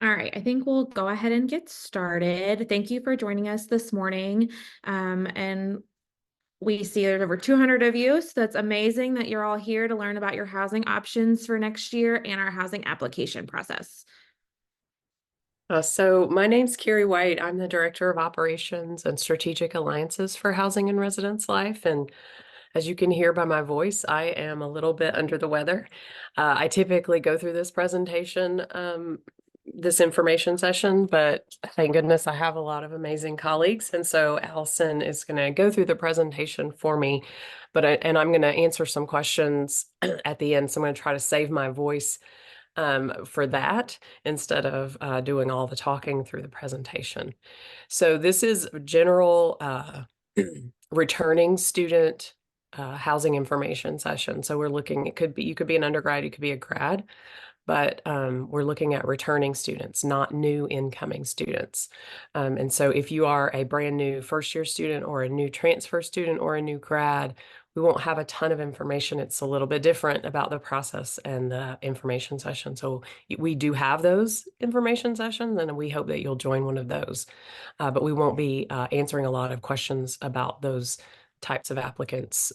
All right, I think we'll go ahead and get started. Thank you for joining us this morning. And we see there's over 200 of you, so that's amazing that you're all here to learn about your housing options for next year and our housing application process. So my name's Carrie White. I'm the Director of Operations and Strategic Alliances for Housing and Residence Life. And as you can hear by my voice, I am a little bit under the weather. I typically go through this presentation, this information session, but thank goodness I have a lot of amazing colleagues. And so Allison is going to go through the presentation for me, and I'm going to answer some questions at the end. So I'm going to try to save my voice for that instead of doing all the talking through the presentation. So this is general returning student housing information session. So we're looking, you could be an undergrad, you could be a grad, but we're looking at returning students, not new incoming students. And so if you are a brand new first year student or a new transfer student or a new grad, we won't have a ton of information. It's a little bit different about the process and the information session. So we do have those information sessions, and we hope that you'll join one of those. But we won't be answering a lot of questions about those types of applicants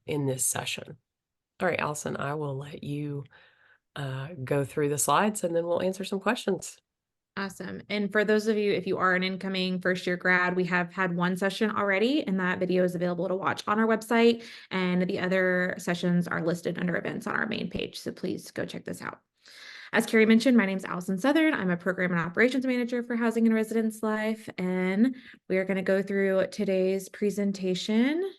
in this session. All right, Allison, I will let you go through the slides and then we'll answer some questions. Awesome. And for those of you, if you are an incoming first year grad, we have had one session already, and that video is available to watch on our website. And the other sessions are listed under events on our main page. So please go check this out. As Carrie mentioned, my name is Allison Southern. I'm a program and operations manager for Housing and Residence Life, and we are going to go through today's presentation.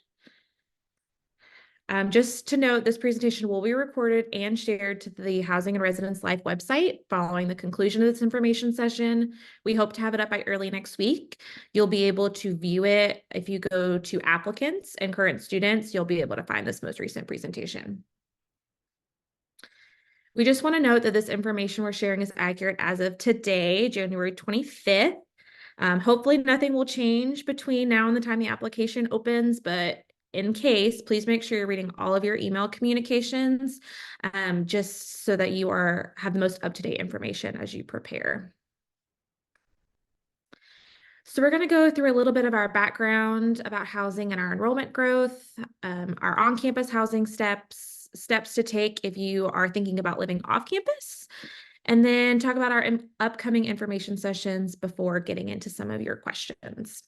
Just to note, this presentation will be recorded and shared to the Housing and Residence Life website following the conclusion of this information session. We hope to have it up by early next week. You'll be able to view it if you go to applicants and current students. You'll be able to find this most recent presentation. We just want to note that this information we're sharing is accurate as of today, January 25th. Hopefully nothing will change between now and the time the application opens, but in case, please make sure you're reading all of your email communications, just so that you have the most up-to-date information as you prepare. So we're going to go through a little bit of our background about housing and our enrollment growth, our on-campus housing steps to take if you are thinking about living off campus, and then talk about our upcoming information sessions before getting into some of your questions.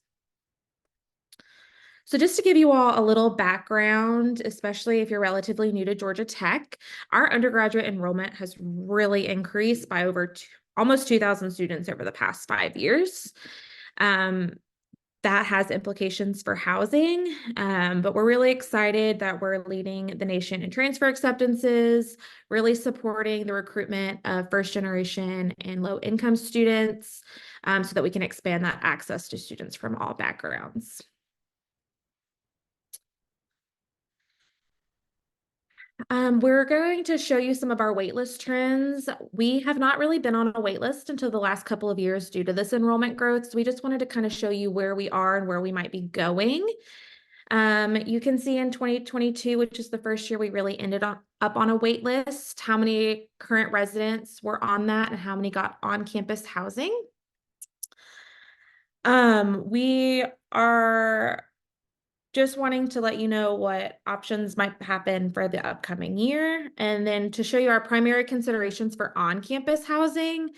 So just to give you all a little background, especially if you're relatively new to Georgia Tech, our undergraduate enrollment has really increased by almost 2,000 students over the past 5 years. That has implications for housing, but we're really excited that we're leading the nation in transfer acceptances, really supporting the recruitment of first generation and low income students, so that we can expand that access to students from all backgrounds. We're going to show you some of our waitlist trends. We have not really been on a waitlist until the last couple of years due to this enrollment growth. So we just wanted to kind of show you where we are and where we might be going. You can see in 2022, which is the first year we really ended up on a wait list, how many current residents were on that and how many got on-campus housing. We are just wanting to let you know what options might happen for the upcoming year. And then to show you our primary considerations for on-campus housing,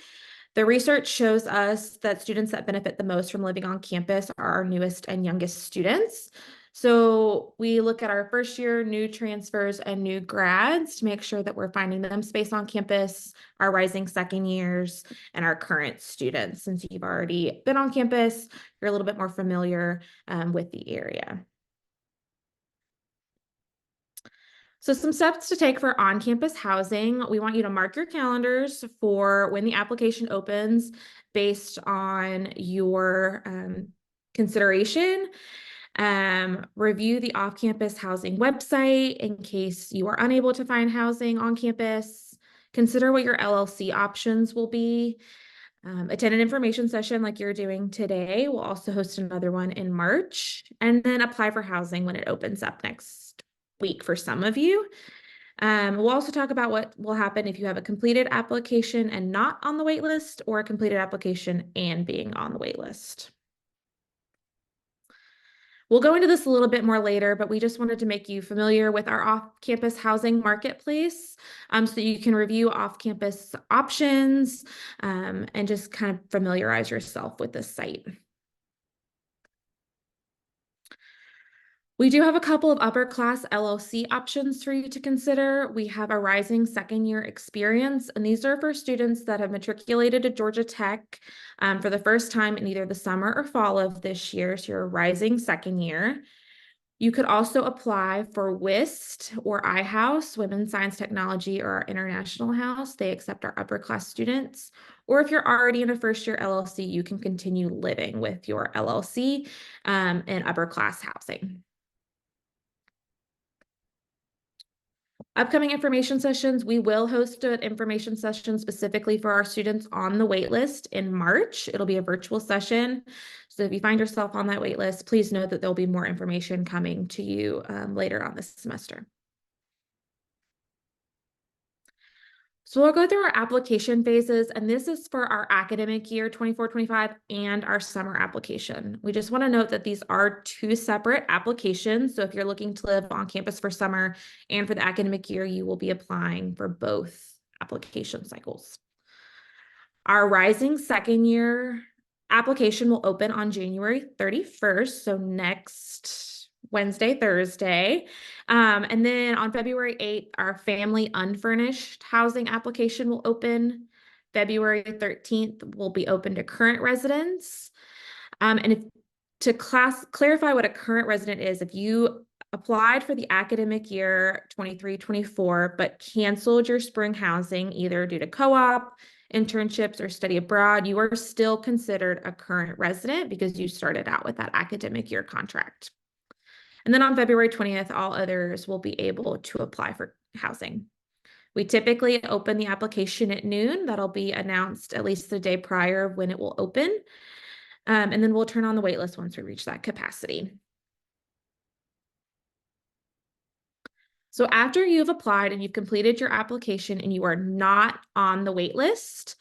the research shows us that students that benefit the most from living on campus are our newest and youngest students. So we look at our first year, new transfers, and new grads to make sure that we're finding them space on campus, our rising second years, and our current students. Since you've already been on campus, you're a little bit more familiar with the area. So some steps to take for on-campus housing. We want you to mark your calendars for when the application opens based on your consideration. Review the off-campus housing website in case you are unable to find housing on campus. Consider what your LLC options will be. Attend an information session like you're doing today. We'll also host another one in March, and then apply for housing when it opens up next week for some of you. We'll also talk about what will happen if you have a completed application and not on the wait list, or a completed application and being on the wait list. We'll go into this a little bit more later, but we just wanted to make you familiar with our off-campus housing marketplace, so that you can review off-campus options, and just kind of familiarize yourself with this site. We do have a couple of upper class LLC options for you to consider. We have a rising second year experience, and these are for students that have matriculated to Georgia Tech for the first time in either the summer or fall of this year. So you're a rising second year. You could also apply for WIST or iHouse, Women's Science Technology, or our International House. They accept our upper class students. Or if you're already in a first year LLC, you can continue living with your LLC in upper class housing. Upcoming information sessions, we will host an information session specifically for our students on the wait list in March. It'll be a virtual session. So if you find yourself on that wait list, please know that there'll be more information coming to you later on this semester. So we'll go through our application phases, and this is for our academic year 24-25 and our summer application. We just want to note that these are two separate applications. So if you're looking to live on campus for summer and for the academic year, you will be applying for both application cycles. Our rising second year application will open on January 31st, so next Wednesday, Thursday. And then on February 8th, our family unfurnished housing application will open. February 13th will be open to current residents. And if to clarify what a current resident is, if you applied for the academic year 23-24, but canceled your spring housing either due to co-op, internships, or study abroad, you are still considered a current resident because you started out with that academic year contract. And then on February 20th, all others will be able to apply for housing. We typically open the application at noon. That'll be announced at least the day prior of when it will open. And then we'll turn on the wait list once we reach that capacity. So after you've applied and you've completed your application and you are not on the wait list,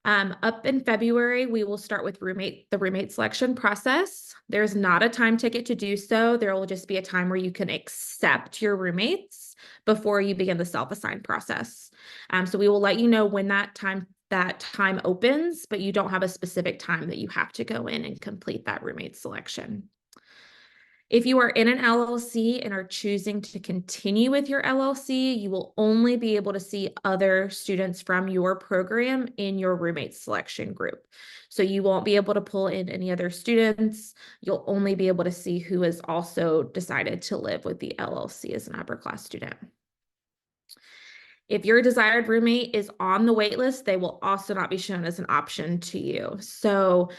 up in February, we will start with the roommate selection process. There's not a time ticket to do so. There will just be a time where you can accept your roommates before you begin the self-assigned process. So we will let you know when that time opens, but you don't have a specific time that you have to go in and complete that roommate selection. If you are in an LLC and are choosing to continue with your LLC, you will only be able to see other students from your program in your roommate selection group. So you won't be able to pull in any other students. You'll only be able to see who has also decided to live with the LLC as an upper class student. If your desired roommate is on the wait list, they will also not be shown as an option to you. So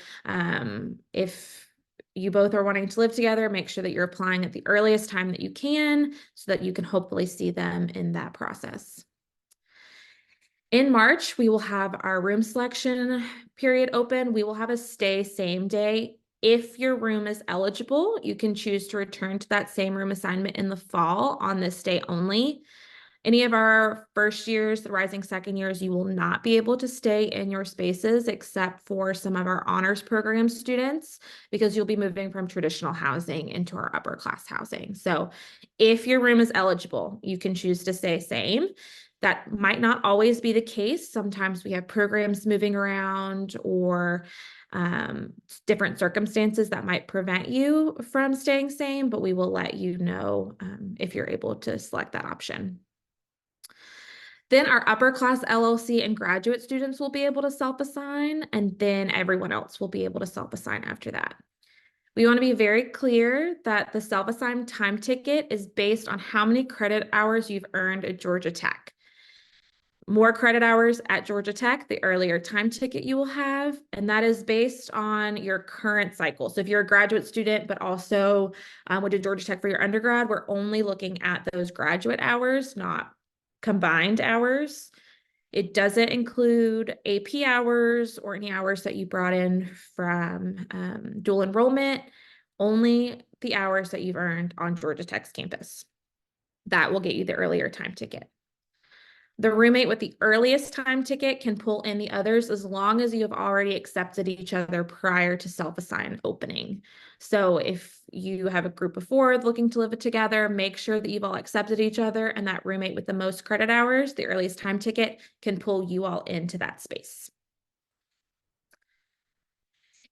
if you both are wanting to live together, make sure that you're applying at the earliest time that you can so that you can hopefully see them in that process. In March, we will have our room selection period open. We will have a stay same day. If your room is eligible, you can choose to return to that same room assignment in the fall on this day only. Any of our first years, the rising second years, you will not be able to stay in your spaces except for some of our honors program students because you'll be moving from traditional housing into our upper class housing. So if your room is eligible, you can choose to stay same. That might not always be the case. Sometimes we have programs moving around or different circumstances that might prevent you from staying same, but we will let you know if you're able to select that option. Then our upper class LLC and graduate students will be able to self-assign, and then everyone else will be able to self-assign after that. We want to be very clear that the self-assigned time ticket is based on how many credit hours you've earned at Georgia Tech. More credit hours at Georgia Tech, the earlier time ticket you will have, and that is based on your current cycle. So if you're a graduate student, but also went to Georgia Tech for your undergrad, we're only looking at those graduate hours, not combined hours. It doesn't include AP hours or any hours that you brought in from dual enrollment, only the hours that you've earned on Georgia Tech's campus. That will get you the earlier time ticket. The roommate with the earliest time ticket can pull in the others as long as you have already accepted each other prior to self-assign opening. So if you have a group of four looking to live together, make sure that you've all accepted each other, and that roommate with the most credit hours, the earliest time ticket, can pull you all into that space.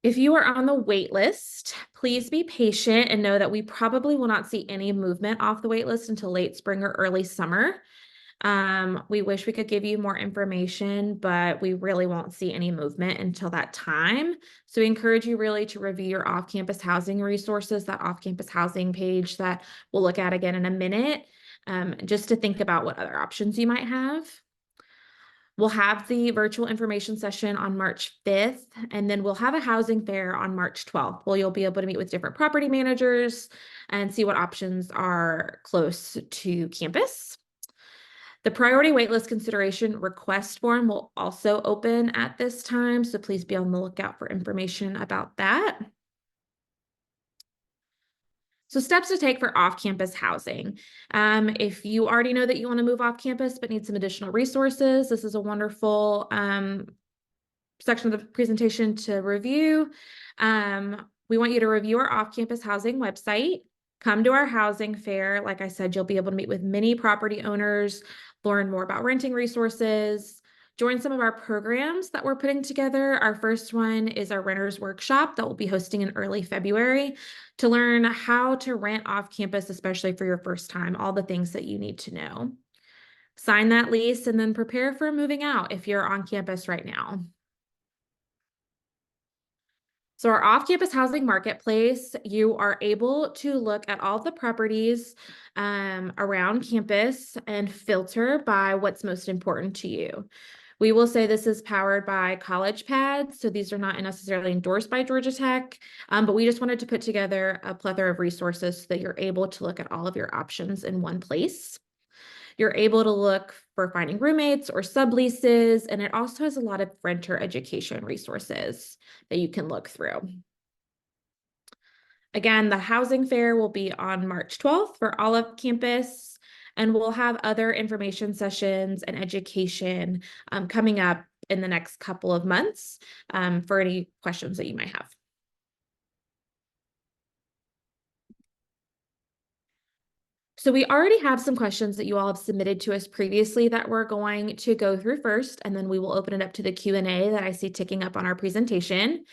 If you are on the wait list, please be patient and know that we probably will not see any movement off the wait list until late spring or early summer. We wish we could give you more information, but we really won't see any movement until that time. So we encourage you really to review your off-campus housing resources, that off-campus housing page that we'll look at again in a minute, just to think about what other options you might have. We'll have the virtual information session on March 5th, and then we'll have a housing fair on March 12th, where you'll be able to meet with different property managers and see what options are close to campus. The priority waitlist consideration request form will also open at this time, so please be on the lookout for information about that. So steps to take for off-campus housing. If you already know that you want to move off campus but need some additional resources, this is a wonderful section of the presentation to review. We want you to review our off-campus housing website. Come to our housing fair. Like I said, you'll be able to meet with many property owners, learn more about renting resources, join some of our programs that we're putting together. Our first one is our renters workshop that we'll be hosting in early February to learn how to rent off campus, especially for your first time, all the things that you need to know. Sign that lease and then prepare for moving out if you're on campus right now. So our off-campus housing marketplace, you are able to look at all the properties around campus and filter by what's most important to you. We will say this is powered by College Pads, so these are not necessarily endorsed by Georgia Tech, but we just wanted to put together a plethora of resources so that you're able to look at all of your options in one place. You're able to look for finding roommates or subleases, and it also has a lot of renter education resources that you can look through. Again, the housing fair will be on March 12th for all of campus, and we'll have other information sessions and education coming up in the next couple of months for any questions that you might have. So we already have some questions that you all have submitted to us previously that we're going to go through first, and then we will open it up to the Q&A that I see ticking up on our presentation.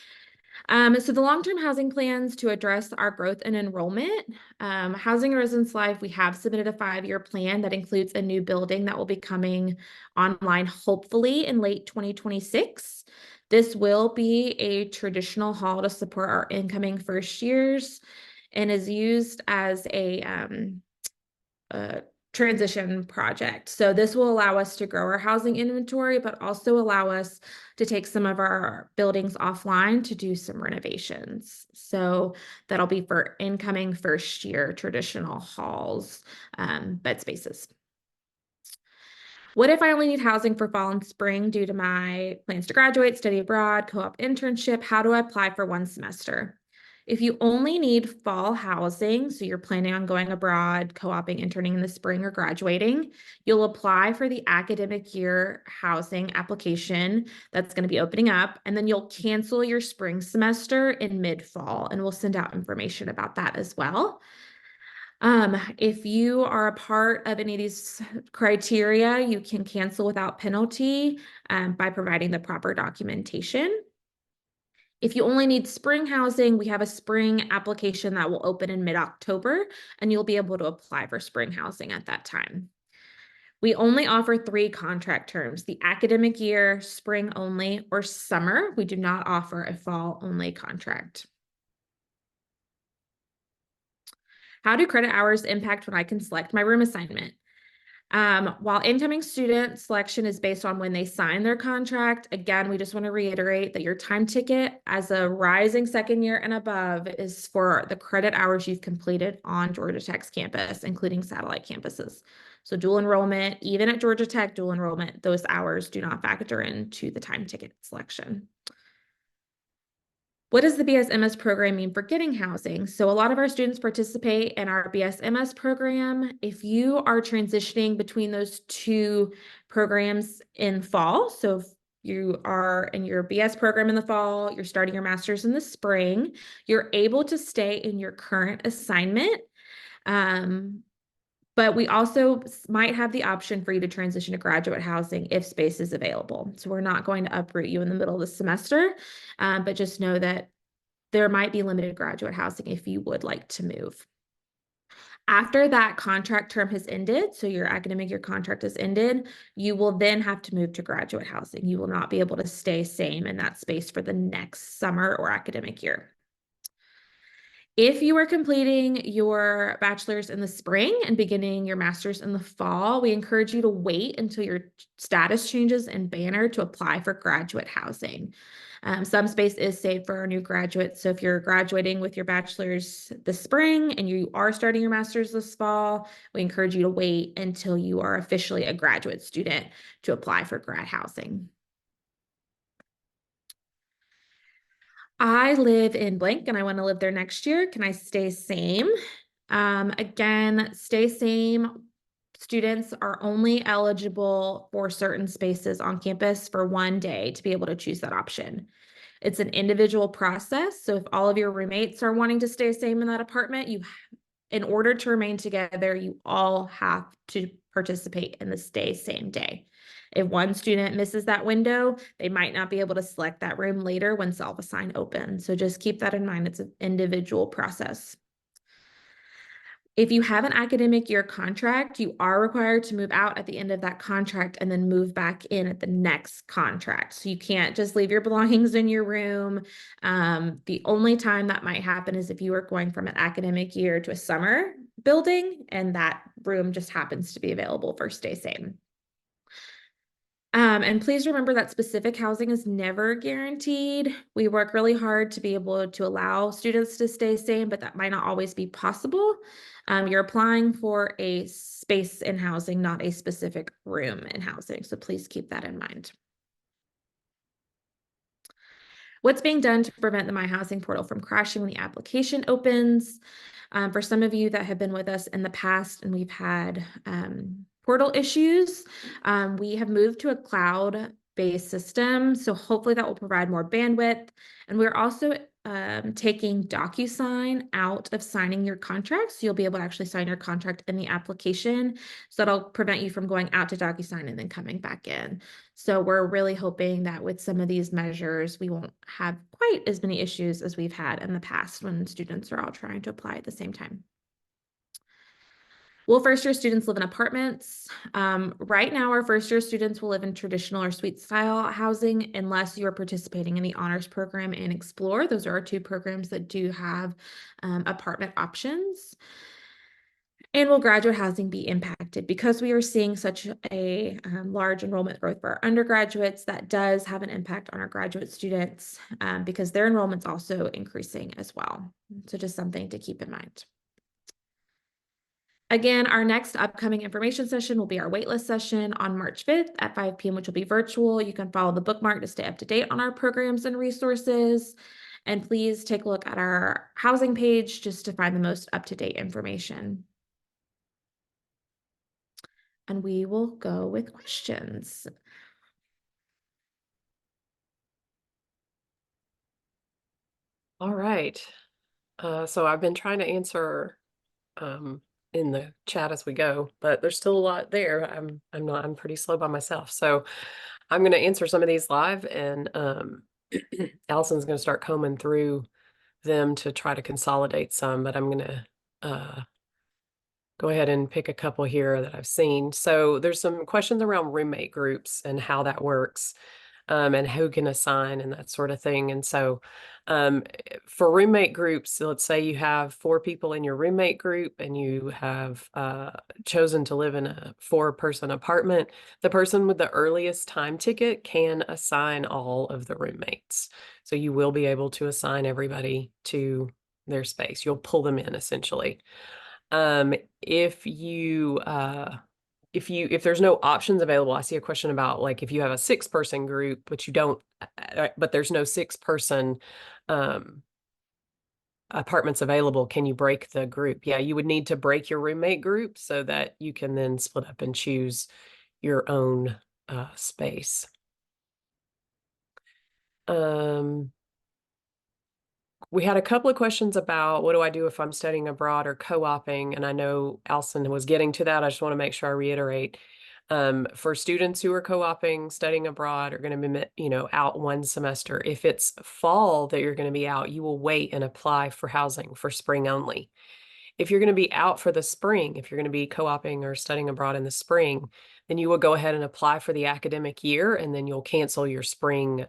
So the long-term housing plans to address our growth and enrollment. Housing and Residence Life, we have submitted a 5-year plan that includes a new building that will be coming online hopefully in late 2026. This will be a traditional hall to support our incoming first years and is used as a transition project. So this will allow us to grow our housing inventory, but also allow us to take some of our buildings offline to do some renovations. So that'll be for incoming first year traditional halls, bed spaces. What if I only need housing for fall and spring due to my plans to graduate, study abroad, co-op internship? How do I apply for one semester? If you only need fall housing, so you're planning on going abroad, co-oping, interning in the spring, or graduating, you'll apply for the academic year housing application that's going to be opening up, and then you'll cancel your spring semester in mid-fall, and we'll send out information about that as well. If you are a part of any of these criteria, you can cancel without penalty by providing the proper documentation. If you only need spring housing, we have a spring application that will open in mid-October, and you'll be able to apply for spring housing at that time. We only offer 3 contract terms: the academic year, spring only, or summer. We do not offer a fall only contract. How do credit hours impact when I can select my room assignment? While incoming student selection is based on when they sign their contract, again, we just want to reiterate that your time ticket as a rising second year and above is for the credit hours you've completed on Georgia Tech's campus, including satellite campuses. So dual enrollment, even at Georgia Tech, dual enrollment, those hours do not factor into the time ticket selection. What does the BSMS program mean for getting housing? So a lot of our students participate in our BSMS program. If you are transitioning between those two programs in fall, so if you are in your BS program in the fall, you're starting your master's in the spring, you're able to stay in your current assignment. But we also might have the option for you to transition to graduate housing if space is available. So we're not going to uproot you in the middle of the semester, but just know that there might be limited graduate housing if you would like to move. After that contract term has ended, so your academic year contract has ended, you will then have to move to graduate housing. You will not be able to stay same in that space for the next summer or academic year. If you are completing your bachelor's in the spring and beginning your master's in the fall, we encourage you to wait until your status changes in Banner to apply for graduate housing. Some space is saved for our new graduates. So if you're graduating with your bachelor's this spring and you are starting your master's this fall, we encourage you to wait until you are officially a graduate student to apply for grad housing. I live in blank and I want to live there next year. Can I stay same? Again, stay same. Students are only eligible for certain spaces on campus for one day to be able to choose that option. It's an individual process. So if all of your roommates are wanting to stay same in that apartment, in order to remain together, you all have to participate in the stay same day. If one student misses that window, they might not be able to select that room later when self-assign opens. So just keep that in mind. It's an individual process. If you have an academic year contract, you are required to move out at the end of that contract and then move back in at the next contract. So you can't just leave your belongings in your room. The only time that might happen is if you are going from an academic year to a summer building and that room just happens to be available for stay same. And please remember that specific housing is never guaranteed. We work really hard to be able to allow students to stay same, but that might not always be possible. You're applying for a space in housing, not a specific room in housing. So please keep that in mind. What's being done to prevent the My Housing portal from crashing when the application opens? For some of you that have been with us in the past and we've had portal issues, we have moved to a cloud-based system. So hopefully that will provide more bandwidth. And we're also taking DocuSign out of signing your contract. So you'll be able to actually sign your contract in the application. So that'll prevent you from going out to DocuSign and then coming back in. So we're really hoping that with some of these measures, we won't have quite as many issues as we've had in the past when students are all trying to apply at the same time. Will first-year students live in apartments? Right now, our first-year students will live in traditional or suite-style housing unless you are participating in the honors program and Explore. Those are our two programs that do have apartment options. And will graduate housing be impacted? Because we are seeing such a large enrollment growth for our undergraduates, that does have an impact on our graduate students because their enrollment's also increasing as well. So just something to keep in mind. Again, our next upcoming information session will be our waitlist session on March 5th at 5 p.m., which will be virtual. You can follow the bookmark to stay up to date on our programs and resources. And please take a look at our housing page just to find the most up-to-date information. And we will go with questions. All right. So I've been trying to answer in the chat as we go, but there's still a lot there. I'm pretty slow by myself. So I'm going to answer some of these live, and Allison's going to start combing through them to try to consolidate some, but I'm going to go ahead and pick a couple here that I've seen. So there's some questions around roommate groups and how that works, and who can assign and that sort of thing. And so for roommate groups, let's say you have 4 people in your roommate group and you have chosen to live in a 4-person apartment, the person with the earliest time ticket can assign all of the roommates. So you will be able to assign everybody to their space. You'll pull them in essentially. If you if there's no options available, I see a question about like if you have a 6-person group, but you don't, but there's no 6-person apartments available, can you break the group? Yeah, you would need to break your roommate group so that you can then split up and choose your own space. We had a couple of questions about what do I do if I'm studying abroad or co-oping, and I know Alison was getting to that. I just want to make sure I reiterate. For students who are co-oping, studying abroad, are going to be, out one semester. If it's fall that you're going to be out, you will wait and apply for housing for spring only. If you're going to be out for the spring, if you're going to be co-oping or studying abroad in the spring, then you will go ahead and apply for the academic year, and then you'll cancel your spring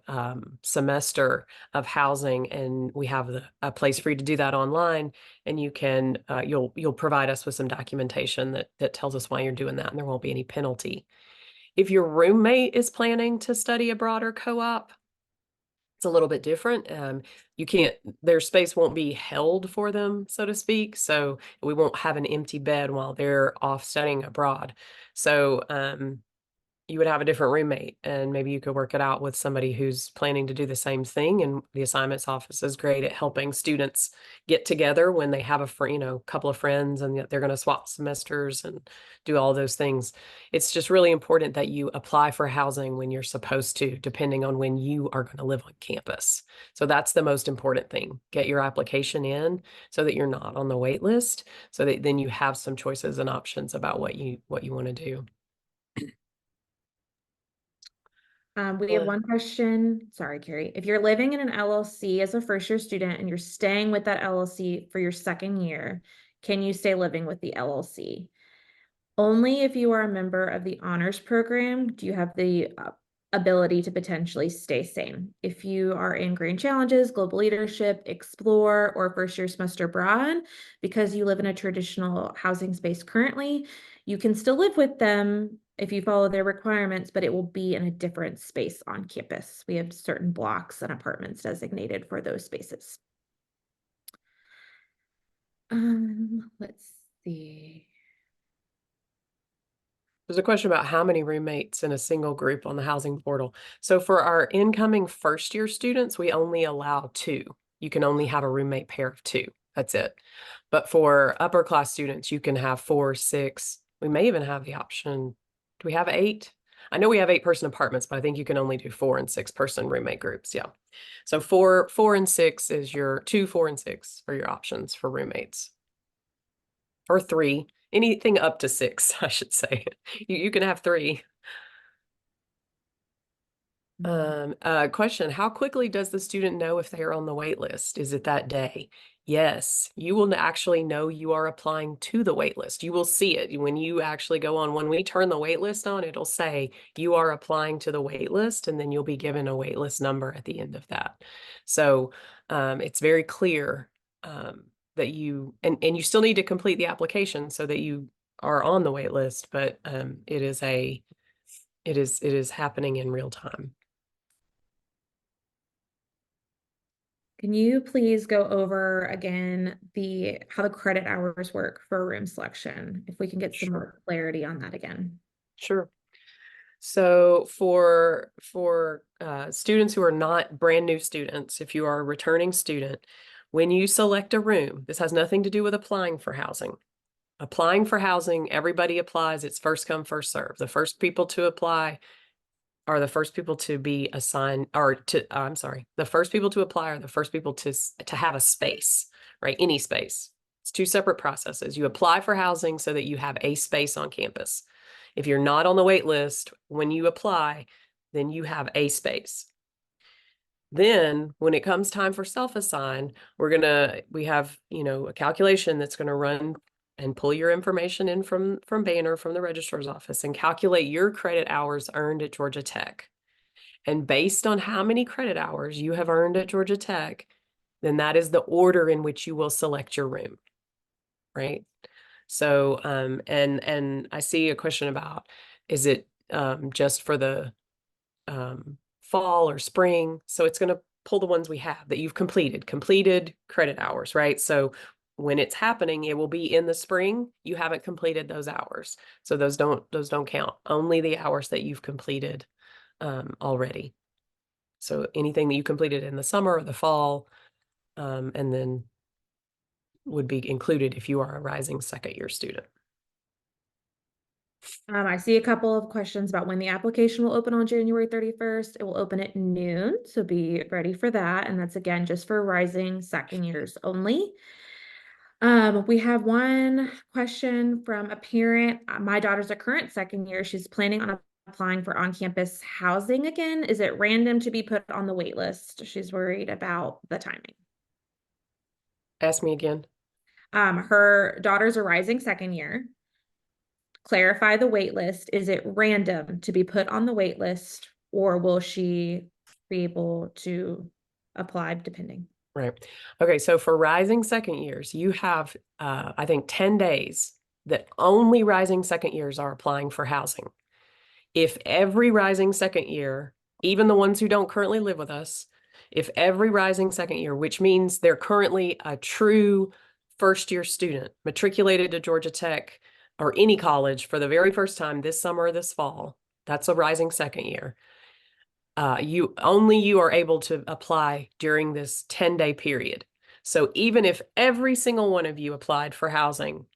semester of housing. And we have a place for you to do that online, and you can you'll provide us with some documentation that tells us why you're doing that, and there won't be any penalty. If your roommate is planning to study abroad or co-op, it's a little bit different. You can't, their space won't be held for them, so to speak. So we won't have an empty bed while they're off studying abroad. So you would have a different roommate, and maybe you could work it out with somebody who's planning to do the same thing. And the assignments office is great at helping students get together when they have a couple of friends and they're going to swap semesters and do all those things. It's just really important that you apply for housing when you're supposed to, depending on when you are going to live on campus. So that's the most important thing. Get your application in so that you're not on the wait list, so that then you have some choices and options about what you want to do. We have one question. Sorry, Carrie. If you're living in an LLC as a first-year student and you're staying with that LLC for your second year, can you stay living with the LLC? Only if you are a member of the honors program do you have the ability to potentially stay same. If you are in Grand Challenges, Global Leadership, Explore, or first-year semester abroad, because you live in a traditional housing space currently, you can still live with them if you follow their requirements, but it will be in a different space on campus. We have certain blocks and apartments designated for those spaces. Let's see. There's a question about how many roommates in a single group on the housing portal. So for our incoming first-year students, we only allow 2. You can only have a roommate pair of 2. That's it. But for upper class students, you can have 4, 6. We may even have the option. Do we have 8? I know we have 8-person apartments, but I think you can only do 4 and 6-person roommate groups. Yeah. So 4, and 6 is your 2, 4, and 6 are your options for roommates. Or 3. Anything up to 6, I should say. You can have 3. Question, how quickly does the student know if they are on the wait list? Is it that day? Yes, you will actually know you are applying to the wait list. You will see it when you actually go on. When we turn the wait list on, it'll say you are applying to the wait list, and then you'll be given a wait list number at the end of that. So it's very clear that you you still need to complete the application so that you are on the wait list, but it is happening in real time. Can you please go over again how the credit hours work for room selection? If we can get some more clarity on that again. Sure. So for students who are not brand new students, if you are a returning student, when you select a room, this has nothing to do with applying for housing. Applying for housing, everybody applies. It's first come, first serve. The first people to apply are the first people to be assigned, the first people to apply are the first people to have a space, right? Any space. It's 2 separate processes. You apply for housing so that you have a space on campus. If you're not on the wait list, when you apply, then you have a space. Then when it comes time for self-assign, we have, a calculation that's going to run and pull your information in from Banner, from the registrar's office, and calculate your credit hours earned at Georgia Tech. And based on how many credit hours you have earned at Georgia Tech, then that is the order in which you will select your room, right? So, and I see a question about, is it just for the fall or spring? So it's going to pull the ones we have that you've completed credit hours, right? So when it's happening, it will be in the spring. You haven't completed those hours. So those don't count. Only the hours that you've completed already. So anything that you completed in the summer or the fall, and then would be included if you are a rising second year student. I see a couple of questions about when the application will open on January 31st. It will open at noon, so be ready for that. And that's again just for rising second years only. We have one question from a parent. My daughter's a current second year. She's planning on applying for on-campus housing again. Is it random to be put on the wait list? She's worried about the timing. Ask me again. Her daughter's a rising second year. Clarify the wait list. Is it random to be put on the wait list, or will she be able to apply depending? Right. Okay. So for rising second years, you have, I think, 10 days that only rising second years are applying for housing. If every rising second year, even the ones who don't currently live with us, if every rising second year, which means they're currently a true first year student, matriculated to Georgia Tech or any college for the very first time this summer or this fall, that's a rising second year. You are able to apply during this 10-day period. So even if every single one of you applied for housing,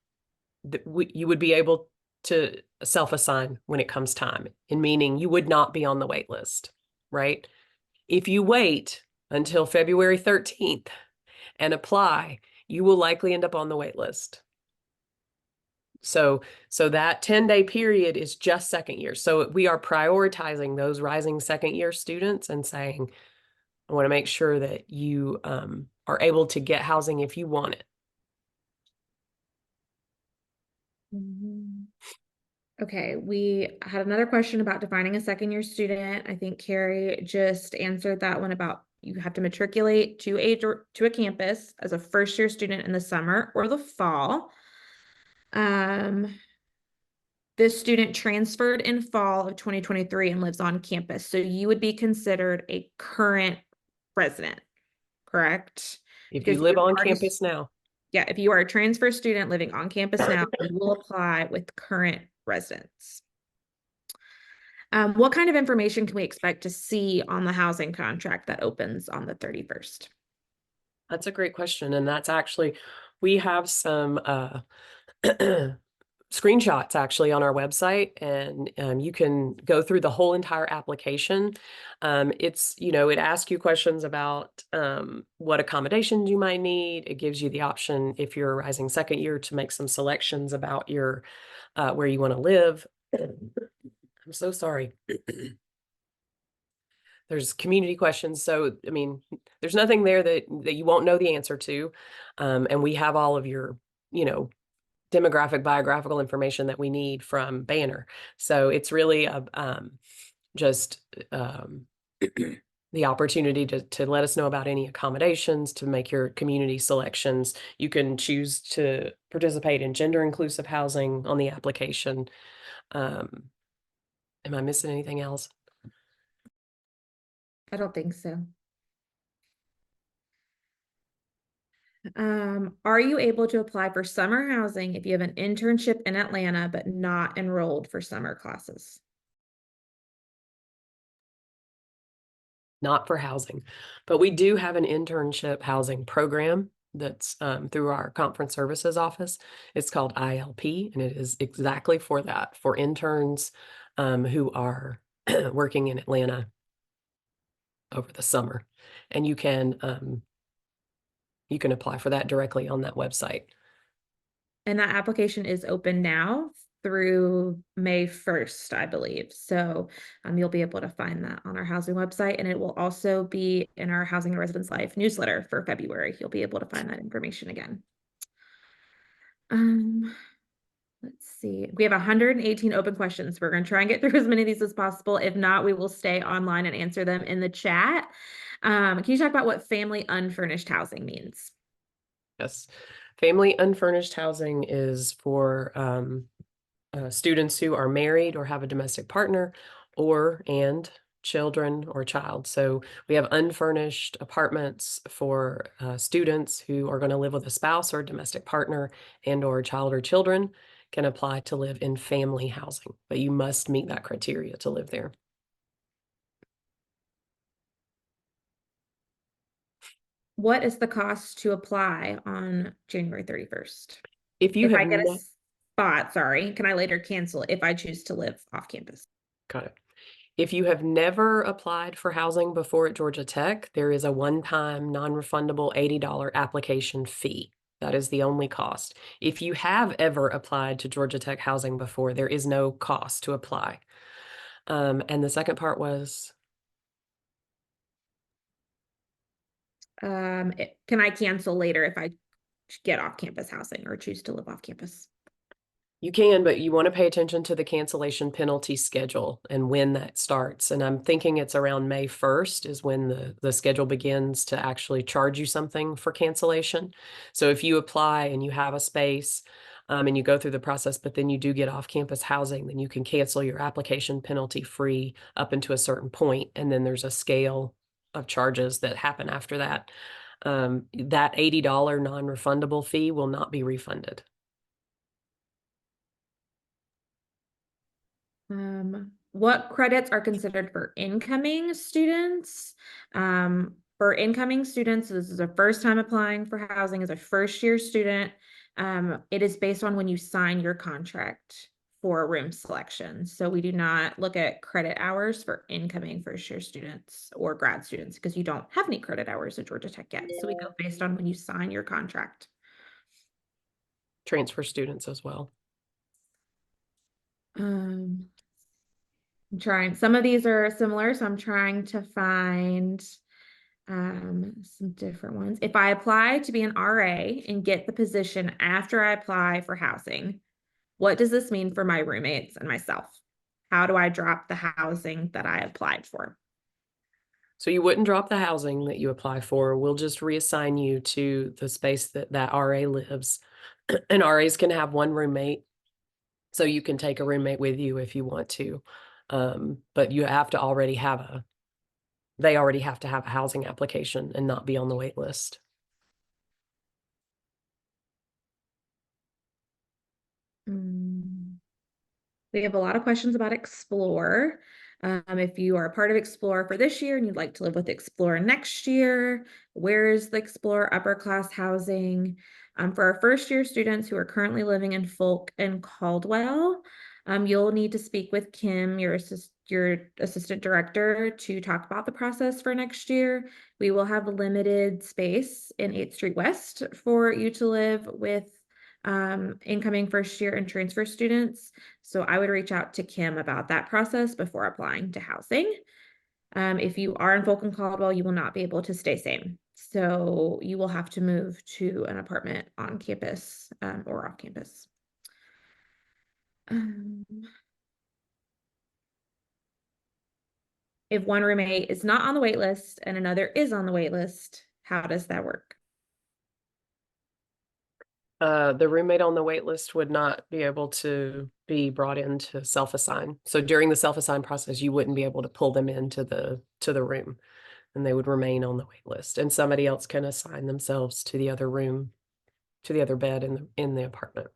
you would be able to self-assign when it comes time, and meaning you would not be on the wait list, right? If you wait until February 13th and apply, you will likely end up on the wait list. So that 10-day period is just second year. So we are prioritizing those rising second year students and saying, I want to make sure that you are able to get housing if you want it. Mhm. Okay, we had another question about defining a second year student. I think Carrie just answered that one about you have to matriculate to a campus as a first year student in the summer or the fall. This student transferred in fall of 2023 and lives on campus. So you would be considered a current resident, correct? If you Because live you've on already, campus now, yeah, if you are a transfer student living on campus now, you will apply with current residents. What kind of information can we expect to see on the housing contract that opens on the 31st? that's a great question. And that's actually, we have some screenshots actually on our website, and you can go through the whole entire application. It asks you questions about what accommodations you might need. It gives you the option, if you're a rising second year, to make some selections about your where you want to live. I'm so sorry. There's community questions. So, I mean, there's nothing there that you won't know the answer to. And we have all of your, demographic, biographical information that we need from Banner. So it's really just the opportunity to let us know about any accommodations, to make your community selections. You can choose to participate in gender inclusive housing on the application. Am I missing anything else? I don't think so. Are you able to apply for summer housing if you have an internship in Atlanta but not enrolled for summer classes? Not for housing, but we do have an internship housing program that's through our conference services office. It's called ILP, and it is exactly for that, for interns who are working in Atlanta over the summer. And you can apply for that directly on that website. And that application is open now through May 1st, I believe. So you'll be able to find that on our housing website, and it will also be in our Housing and Residence Life newsletter for February. You'll be able to find that information again. Let's see. We have 118 open questions. We're going to try and get through as many of these as possible. If not, we will stay online and answer them in the chat. Can you talk about what family unfurnished housing means? Yes. Family unfurnished housing is for students who are married or have a domestic partner, and children, or child. So we have unfurnished apartments for students who are going to live with a spouse or a domestic partner and or child or children can apply to live in family housing, but you must meet that criteria to live there. What is the cost to apply on January 31st? If you If have I get a not, spot, sorry, can I later cancel if I choose to live off campus? got it. If you have never applied for housing before at Georgia Tech, there is a one-time non-refundable $80 application fee. That is the only cost. If you have ever applied to Georgia Tech housing before, there is no cost to apply. And the second part was, Can I cancel later if I get off campus housing or choose to live off campus? you can, but you want to pay attention to the cancellation penalty schedule and when that starts. And I'm thinking it's around May 1st is when the schedule begins to actually charge you something for cancellation. So if you apply and you have a space, and you go through the process, but then you do get off campus housing, then you can cancel your application penalty free up into a certain point, and then there's a scale of charges that happen after that. That $80 non-refundable fee will not be refunded. What credits are considered for incoming students? For incoming students, this is a first time applying for housing as a first year student. It is based on when you sign your contract for room selection. So we do not look at credit hours for incoming first year students or grad students because you don't have any credit hours at Georgia Tech yet. So we go based on when you sign your contract. Transfer students as well. I'm trying, some of these are similar, so I'm trying to find some different ones. If I apply to be an RA and get the position after I apply for housing, what does this mean for my roommates and myself? How do I drop the housing that I applied for? So you wouldn't drop the housing that you apply for. We'll just reassign you to the space that RA lives. And RAs can have one roommate. So you can take a roommate with you if you want to. But you have to already have they already have to have a housing application and not be on the wait list. We have a lot of questions about Explore. If you are a part of Explore for this year and you'd like to live with Explore next year, where is the Explore upper class housing? For our first year students who are currently living in Folk and Caldwell, you'll need to speak with Kim, your assistant director, to talk about the process for next year. We will have limited space in 8th Street West for you to live with incoming first year and transfer students. So I would reach out to Kim about that process before applying to housing. If you are in Fulton Caldwell, you will not be able to stay same. So you will have to move to an apartment on campus or off campus. If one roommate is not on the wait list and another is on the wait list, how does that work? The roommate on the wait list would not be able to be brought in to self-assign. So during the self-assign process, you wouldn't be able to pull them into the room, and they would remain on the wait list. And somebody else can assign themselves to the other room, to the other bed in the apartment.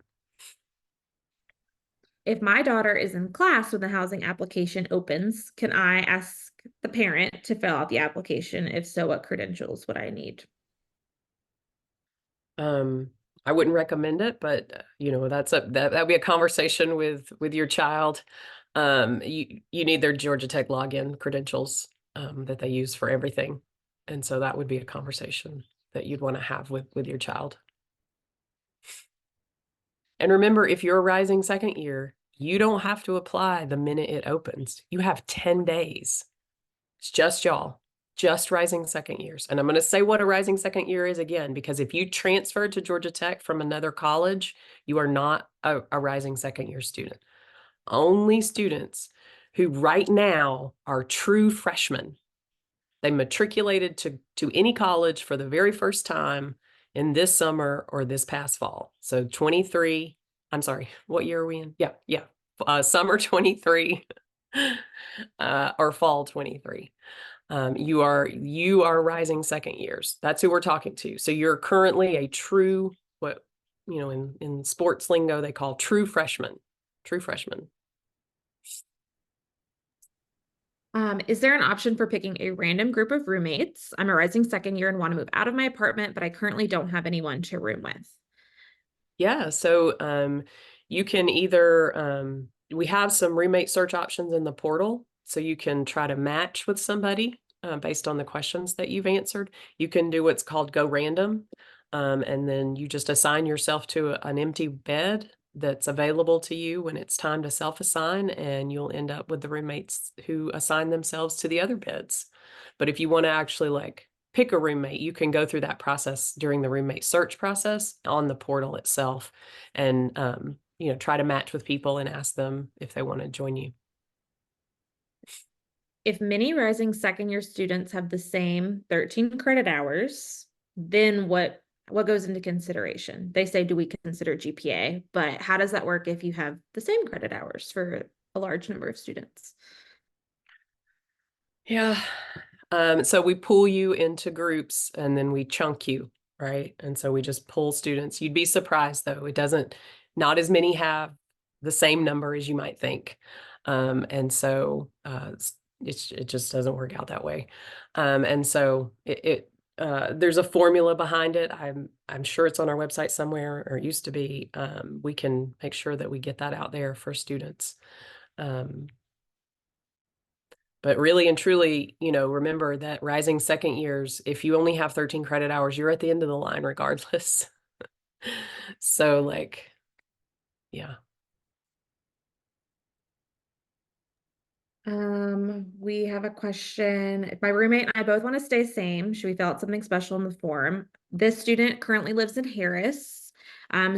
If my daughter is in class when the housing application opens, can I ask the parent to fill out the application? If so, what credentials would I need? I wouldn't recommend it, but that'd be a conversation with your child. You need their Georgia Tech login credentials that they use for everything. And so that would be a conversation that you'd want to have with your child. And remember, if you're a rising second year, you don't have to apply the minute it opens. You have 10 days. It's just y'all, just rising second years. And I'm going to say what a rising second year is again, because if you transfer to Georgia Tech from another college, you are not a rising second year student. Only students who right now are true freshmen. They matriculated to any college for the very first time in this summer or this past fall. So 23, I'm sorry, what year are we in? Yeah. Summer 23 or fall 23. You are rising second years. That's who we're talking to. So you're currently a true, what, in sports lingo they call true freshman. True freshman. Is there an option for picking a random group of roommates? I'm a rising second year and want to move out of my apartment, but I currently don't have anyone to room with. Yeah, so you can either we have some roommate search options in the portal, so you can try to match with somebody based on the questions that you've answered. You can do what's called go random, and then you just assign yourself to an empty bed that's available to you when it's time to self-assign, and you'll end up with the roommates who assign themselves to the other beds. But if you want to actually like pick a roommate, you can go through that process during the roommate search process on the portal itself and try to match with people and ask them if they want to join you. If many rising second year students have the same 13 credit hours, then what goes into consideration? They say, do we consider GPA? But how does that work if you have the same credit hours for a large number of students? Yeah. So we pull you into groups and then we chunk you, right? And so we just pull students. You'd be surprised though. Not as many have the same number as you might think. And so it just doesn't work out that way. And so there's a formula behind it. I'm sure it's on our website somewhere, or it used to be. We can make sure that we get that out there for students. Um, but really and truly, remember that rising second years, if you only have 13 credit hours, you're at the end of the line regardless. So like, yeah. We have a question. If my roommate and I both want to stay same, should we fill out something special in the form? This student currently lives in Harris.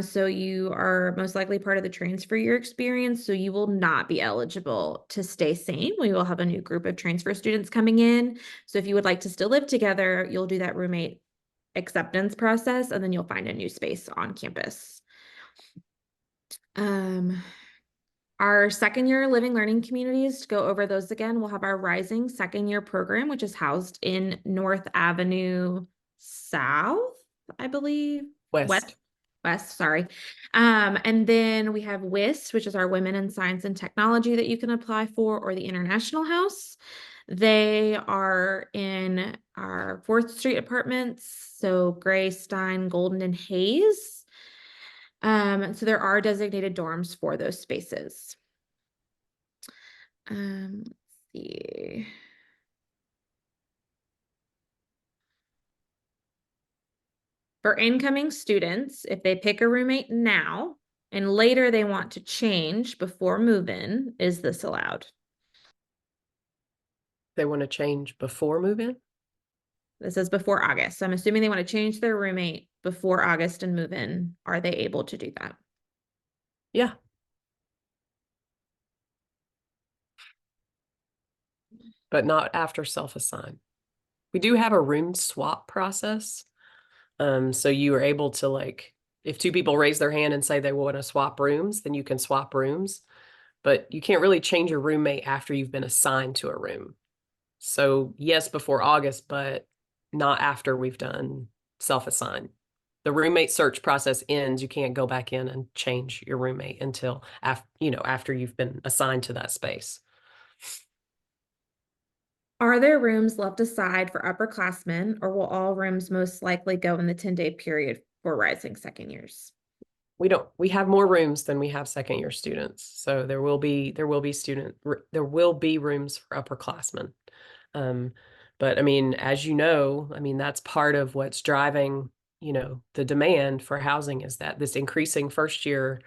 So you are most likely part of the transfer year experience, so you will not be eligible to stay same. We will have a new group of transfer students coming in. So if you would like to still live together, you'll do that roommate acceptance process, and then you'll find a new space on campus. Um, our second year living learning communities, to go over those again, we'll have our Rising second year program, which is housed in North Avenue South, I believe. West. West, West, sorry. And then we have WIST, which is our Women in Science and Technology that you can apply for, or the International House. They are in our 4th Street apartments, so Gray, Stein, Golden, and Hayes. So there are designated dorms for those spaces. Let's see. For incoming students, if they pick a roommate now and later they want to change before move-in, is this allowed? They want to change before move-in? This is before August. So I'm assuming they want to change their roommate before August and move in. Are they able to do that? Yeah. But not after self-assign. We do have a room swap process. So you are able to like, if two people raise their hand and say they want to swap rooms, then you can swap rooms. But you can't really change your roommate after you've been assigned to a room. So yes, before August, but not after we've done self-assign. The roommate search process ends. You can't go back in and change your roommate until after you've been assigned to that space. Are there rooms left aside for upperclassmen, or will all rooms most likely go in the 10-day period for rising second years? We have more rooms than we have second year students. So there will be rooms for upperclassmen. But I mean, as you know, I mean, that's part of what's driving, the demand for housing is that this increasing first year,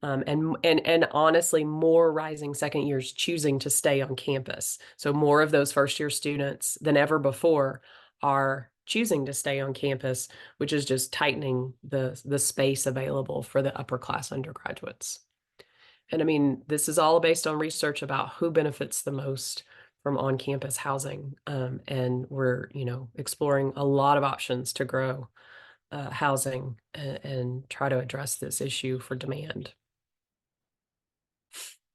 and honestly, more rising second years choosing to stay on campus. So more of those first year students than ever before are choosing to stay on campus, which is just tightening the space available for the upper class undergraduates. And I mean, this is all based on research about who benefits the most from on-campus housing. And we're, exploring a lot of options to grow housing and try to address this issue for demand.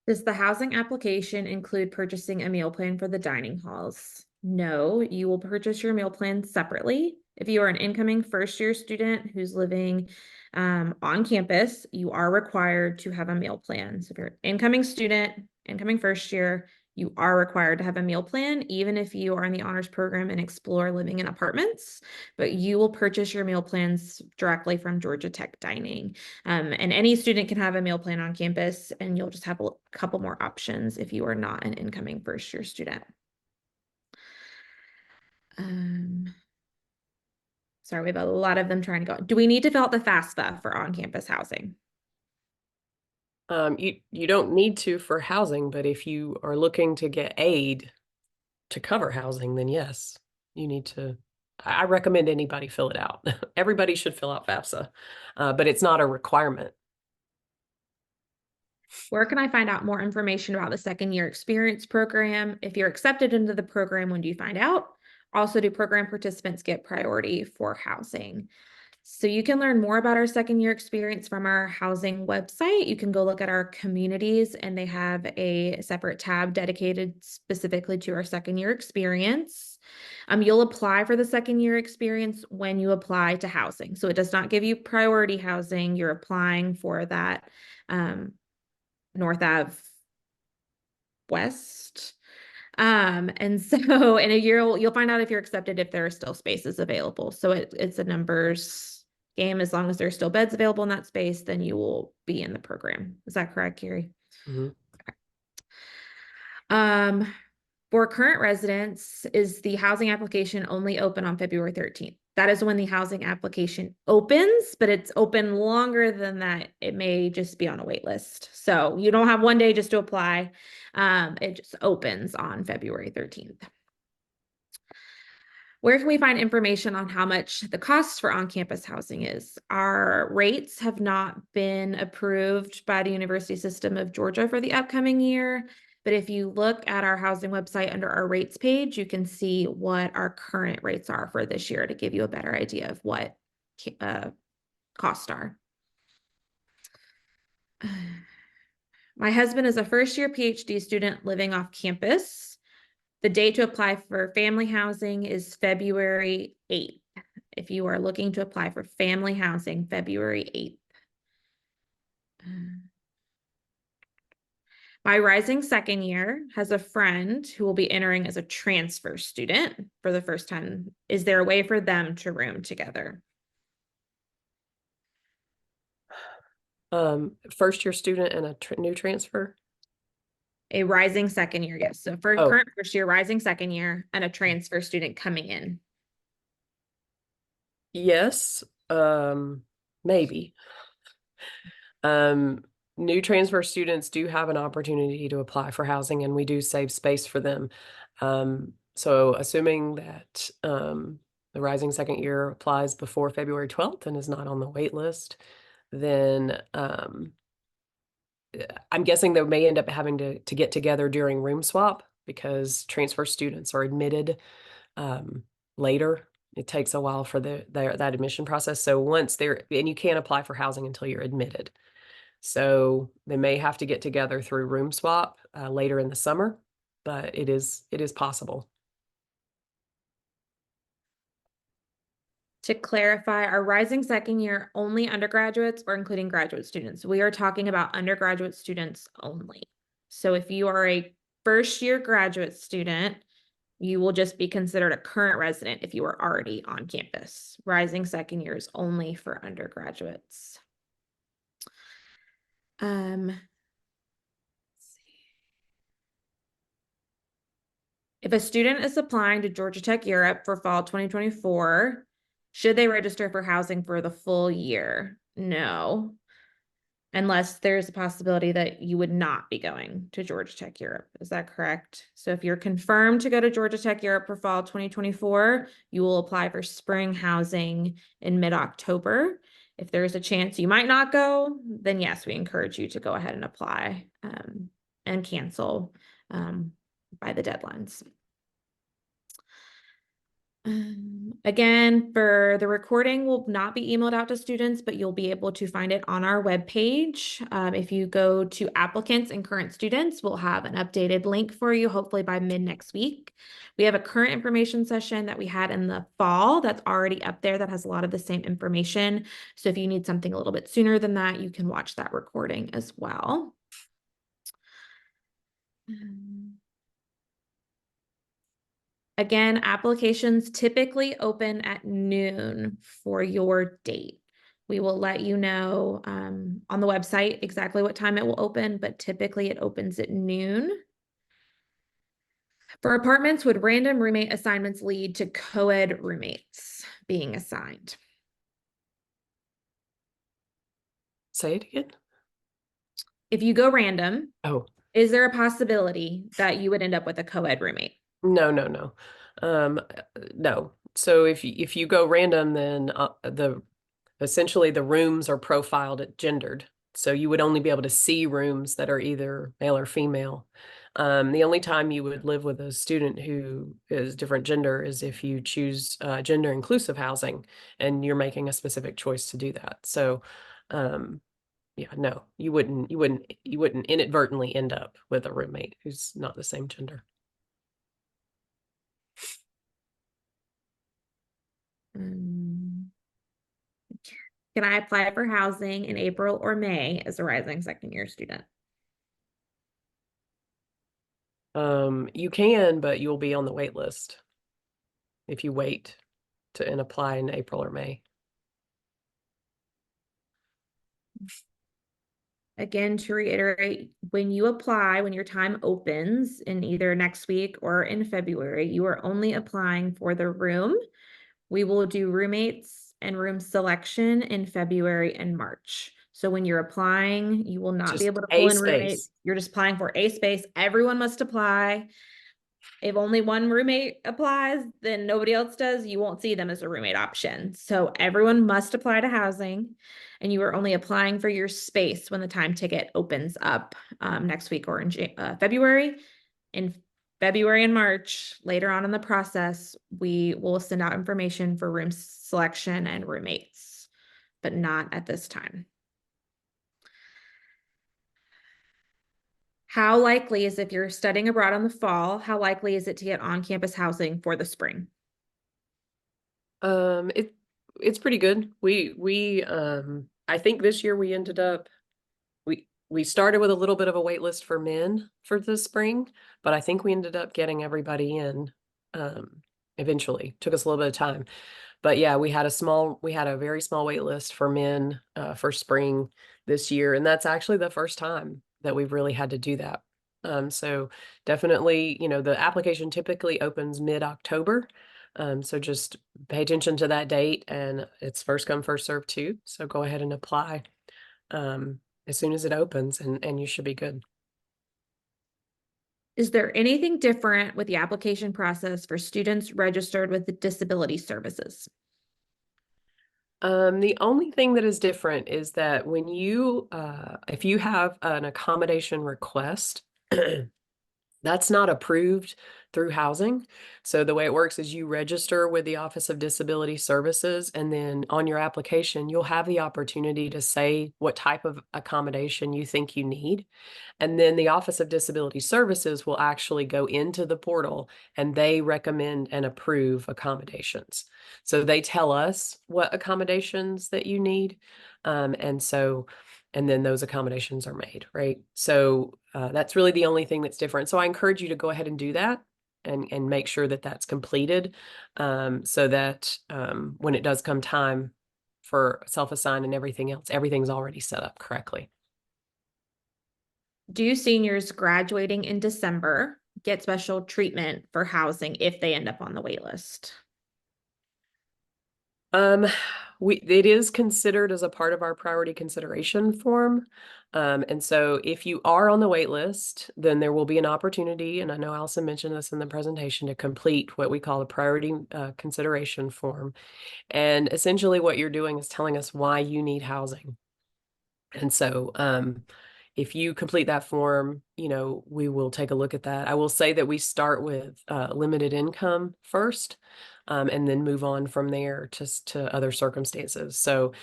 Does the housing application include purchasing a meal plan for the dining halls? No, you will purchase your meal plan separately. If you are an incoming first year student who's living on campus, you are required to have a meal plan. So if you're an incoming student, incoming first year, you are required to have a meal plan, even if you are in the honors program and explore living in apartments, but you will purchase your meal plans directly from Georgia Tech Dining. And any student can have a meal plan on campus, and you'll just have a couple more options if you are not an incoming first year student. Sorry, we have a lot of them trying to go. Do we need to fill out the FAFSA for on-campus housing? You don't need to for housing, but if you are looking to get aid to cover housing, then yes, you need to. I recommend anybody fill it out. Everybody should fill out FAFSA, but it's not a requirement. Where can I find out more information about the second year experience program? If you're accepted into the program, when do you find out? Also, do program participants get priority for housing? So you can learn more about our second year experience from our housing website. You can go look at our communities, and they have a separate tab dedicated specifically to our second year experience. You'll apply for the second year experience when you apply to housing. So it does not give you priority housing. You're applying for that North Ave West. And so in a year, you'll find out if you're accepted, if there are still spaces available. So it's a numbers game. As long as there's still beds available in that space, then you will be in the program. Is that correct, Carrie? Mhm. Um, for current residents, is the housing application only open on February 13th? That is when the housing application opens, but it's open longer than that. It may just be on a wait list. So you don't have one day just to apply. It just opens on February 13th. Where can we find information on how much the cost for on-campus housing is? Our rates have not been approved by the University System of Georgia for the upcoming year. But if you look at our housing website under our rates page, you can see what our current rates are for this year to give you a better idea of what costs are. My husband is a first-year PhD student living off campus. The date to apply for family housing is February 8th. If you are looking to apply for family housing, February 8th. My rising second year has a friend who will be entering as a transfer student for the first time. Is there a way for them to room together? First year student and a new transfer. A rising second year, yes. So for Oh, current first year, rising second year, and a transfer student coming in. yes, maybe. Um, New transfer students do have an opportunity to apply for housing, and we do save space for them. So assuming that the rising second year applies before February 12th and is not on the wait list, then I'm guessing they may end up having to get together during room swap because transfer students are admitted later. It takes a while for that admission process. So once and you can't apply for housing until you're admitted. So they may have to get together through room swap later in the summer, but it is possible. To clarify, our rising second year only undergraduates or including graduate students? We are talking about undergraduate students only. So if you are a first year graduate student, you will just be considered a current resident if you are already on campus. Rising second year is only for undergraduates. If a student is applying to Georgia Tech Europe for fall 2024, should they register for housing for the full year? No, unless there's a possibility that you would not be going to Georgia Tech Europe. Is that correct? So if you're confirmed to go to Georgia Tech Europe for fall 2024, you will apply for spring housing in mid-October. If there's a chance you might not go, then yes, we encourage you to go ahead and apply and cancel by the deadlines. Again, for the recording will not be emailed out to students, but you'll be able to find it on our webpage. If you go to applicants and current students, we'll have an updated link for you, hopefully by mid next week. We have a current information session that we had in the fall that's already up there that has a lot of the same information. So if you need something a little bit sooner than that, you can watch that recording as well. Again, applications typically open at noon for your date. We will let you know on the website exactly what time it will open, but typically it opens at noon. For apartments, would random roommate assignments lead to co-ed roommates being assigned? Say it again. If you go random, Oh, is there a possibility that you would end up with a co-ed roommate? no, no, no. No. So if you go random, then essentially the rooms are profiled at gendered. So you would only be able to see rooms that are either male or female. The only time you would live with a student who is different gender is if you choose gender inclusive housing and you're making a specific choice to do that. So, yeah, no, you wouldn't inadvertently end up with a roommate who's not the same gender. Um, can I apply for housing in April or May as a rising second year student? You can, but you'll be on the wait list if you wait and apply in April or May. Again, to reiterate, when you apply, when your time opens in either next week or in February, you are only applying for the room. We will do roommates and room selection in February and March. So when you're applying, you will not be Just able to pull a in roommates. space. You're just applying for a space. Everyone must apply. If only one roommate applies, then nobody else does. You won't see them as a roommate option. So everyone must apply to housing, and you are only applying for your space when the time ticket opens up next week or in February. In February and March, later on in the process, we will send out information for room selection and roommates, but not at this time. How likely is if you're studying abroad in the fall, how likely is it to get on-campus housing for the spring? Um, it it's pretty good. We I think this year we ended up we started with a little bit of a wait list for men for the spring, but I think we ended up getting everybody in eventually. Took us a little bit of time. But yeah, we had a very small wait list for men for spring this year, and that's actually the first time that we've really had to do that. So definitely, the application typically opens mid-October. So just pay attention to that date, and it's first come, first served too. So go ahead and apply as soon as it opens, and you should be good. Is there anything different with the application process for students registered with the disability services? The only thing that is different is that if you have an accommodation request, that's not approved through housing. So the way it works is you register with the Office of Disability Services, and then on your application, you'll have the opportunity to say what type of accommodation you think you need. And then the Office of Disability Services will actually go into the portal and they recommend and approve accommodations. So they tell us what accommodations that you need. And then those accommodations are made, right? So that's really the only thing that's different. So I encourage you to go ahead and do that and make sure that that's completed so that when it does come time for self-assign and everything else, everything's already set up correctly. Do seniors graduating in December get special treatment for housing if they end up on the wait list? Um, it is considered as a part of our priority consideration form. And so if you are on the wait list, then there will be an opportunity, and I know Allison mentioned this in the presentation, to complete what we call a priority consideration form. And essentially what you're doing is telling us why you need housing. And so if you complete that form, we will take a look at that. I will say that we start with limited income first. and then move on from there to other circumstances. So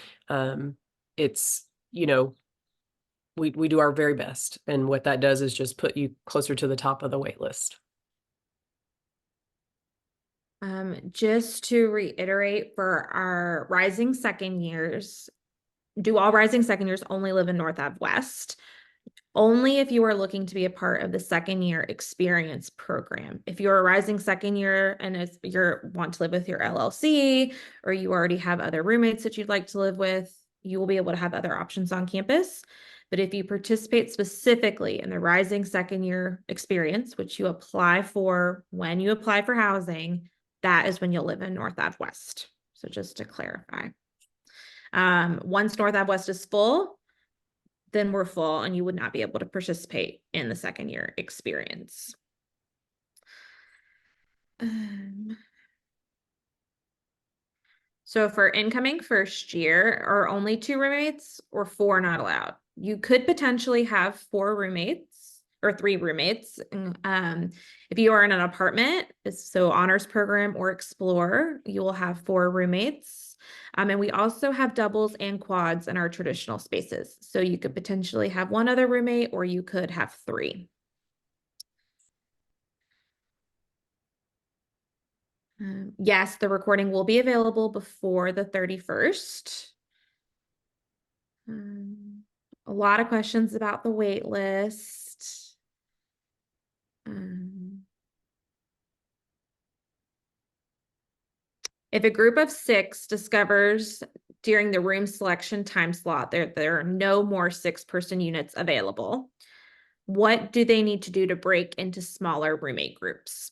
it's, we do our very best. And what that does is just put you closer to the top of the wait list. Just to reiterate, for our rising second years, do all rising second years only live in North Ave West? Only if you are looking to be a part of the second year experience program. If you're a rising second year and if you're want to live with your LLC, or you already have other roommates that you'd like to live with, you will be able to have other options on campus. But if you participate specifically in the rising second year experience, which you apply for when you apply for housing, that is when you'll live in North Ave West. So just to clarify. Once North Ave West is full, then we're full and you would not be able to participate in the second year experience. So for incoming first year, are only 2 roommates or 4 not allowed? You could potentially have 4 roommates or 3 roommates. If you are in an apartment, so honors program or explore, you will have 4 roommates. And we also have doubles and quads in our traditional spaces. So you could potentially have 1 other roommate or you could have 3. Yes, the recording will be available before the 31st. A lot of questions about the wait list. If a group of 6 discovers during the room selection time slot there are no more 6-person units available, what do they need to do to break into smaller roommate groups?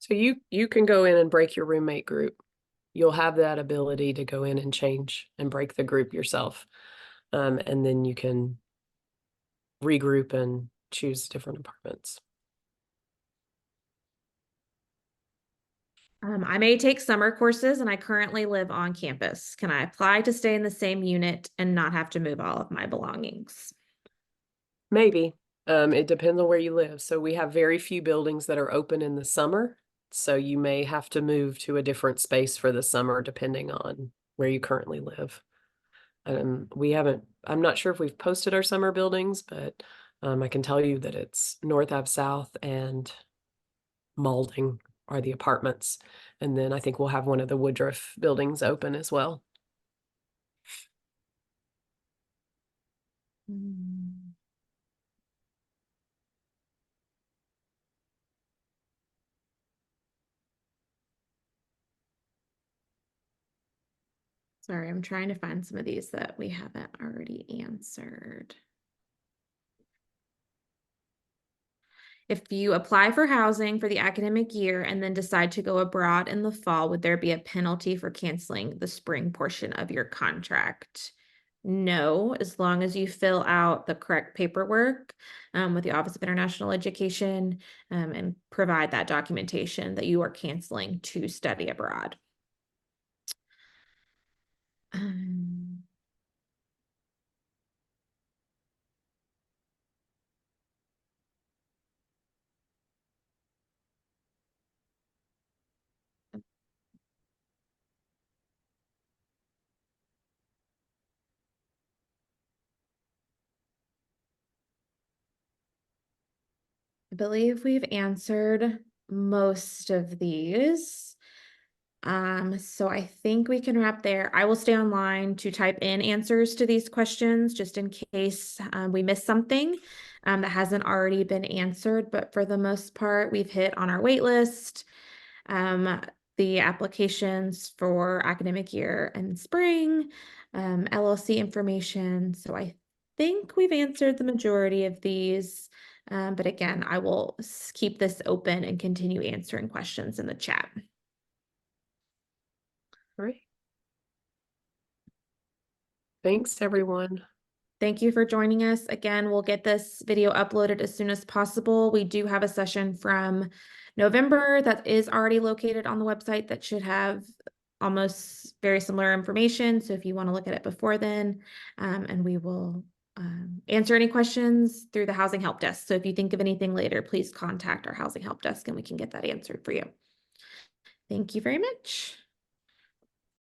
So you can go in and break your roommate group. You'll have that ability to go in and change and break the group yourself. And then you can regroup and choose different apartments. I may take summer courses and I currently live on campus. Can I apply to stay in the same unit and not have to move all of my belongings? Maybe. It depends on where you live. So we have very few buildings that are open in the summer. So you may have to move to a different space for the summer, depending on where you currently live. I'm not sure if we've posted our summer buildings, but I can tell you that it's North Ave South and Maulding are the apartments. And then I think we'll have one of the Woodruff buildings open as well. Sorry, I'm trying to find some of these that we haven't already answered. If you apply for housing for the academic year and then decide to go abroad in the fall, would there be a penalty for canceling the spring portion of your contract? No, as long as you fill out the correct paperwork with the Office of International Education and provide that documentation that you are canceling to study abroad. I believe we've answered most of these. So I think we can wrap there. I will stay online to type in answers to these questions just in case we miss something that hasn't already been answered. But for the most part, we've hit on our wait list, the applications for academic year and spring, LLC information. So I think we've answered the majority of these. But again, I will keep this open and continue answering questions in the chat. Great. Thanks, everyone. Thank you for joining us. Again, we'll get this video uploaded as soon as possible. We do have a session from November that is already located on the website that should have almost very similar information. So if you want to look at it before then, and we will answer any questions through the Housing Help Desk. So if you think of anything later, please contact our Housing Help Desk and we can get that answered for you. Thank you very much.